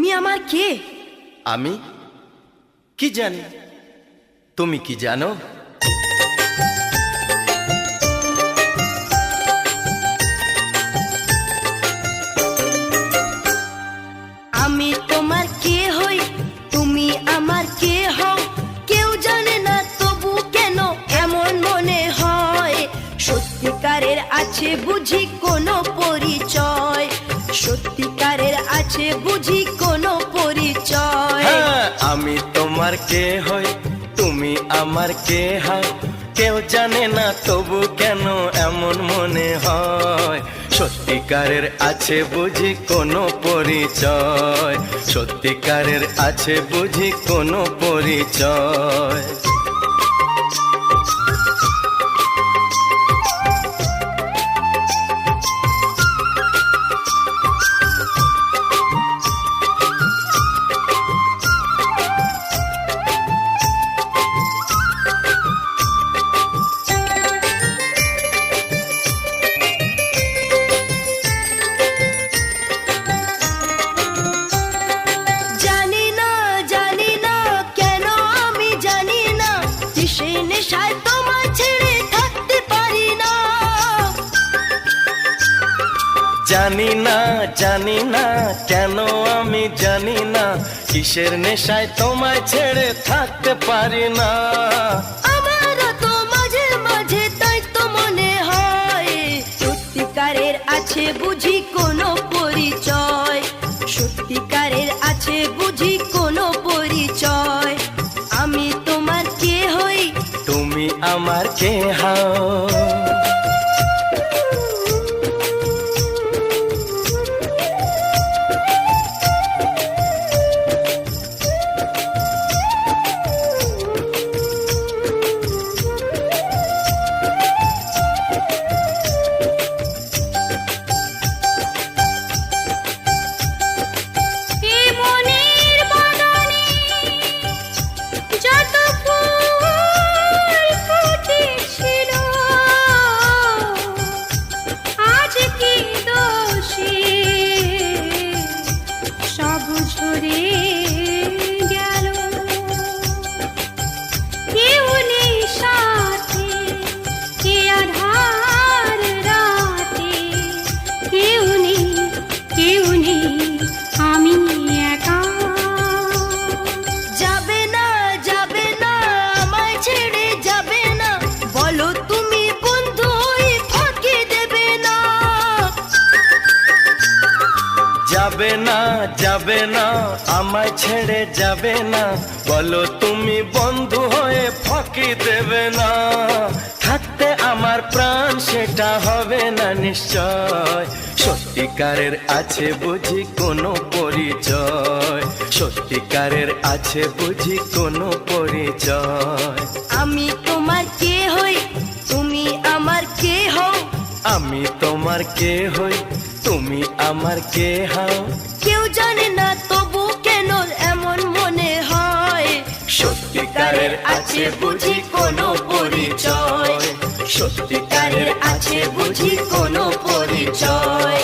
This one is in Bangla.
তুমি আমার কে? আমি কি জানি, তুমি কি জানো? আমি তোমার কে হই, তুমি আমার কে হও, কেউ জানে না তবু কেন এমন মনে হয়। সত্যিকারের আছে বুঝি কোনো পরিচয়, সত্যিকারের আছে বুঝি কোনো পরিচয়। হ্যাঁ, আমি তোমার কে হই, তুমি আমার কে হও, কেউ জানে না তবু কেন এমন মনে হয়। সত্যিকারের আছে বুঝি কোনো পরিচয়, সত্যিকারের আছে বুঝি কোনো পরিচয়। জানি না জানি না কেন আমি জানি না, কিসের নেশায় তোমায় ছেড়ে থাকতে পারি না। আমারও তো মাঝে মাঝে তাই তো মনে হয়, সত্যিকারের আছে বুঝি কোনো পরিচয়, সত্যিকারের আছে বুঝি কোনো পরিচয়। আমি তোমার কে হই, তুমি আমার কে হও। যাবে না যাবে না আমায় ছেড়ে যাবে না, বলো তুমি বন্ধু হয়ে ফাঁকি দেবে না। থাকতে আমার প্রাণ সেটা হবে না নিশ্চয়, সত্যিকারের আছে বুঝি কোনো পরিচয়, সত্যিকারের আছে বুঝি কোনো পরিচয়। আমি তোমার কে হই, তুমি আমার কে হও, আমি তোমার কে হই, তুমি আমার কে হও, কেউ জানে না তবু কেন এমন মনে হয়। সত্যিকারের আছে বুঝি কোনো পরিচয়, সত্যিকারের আছে বুঝি কোনো পরিচয়।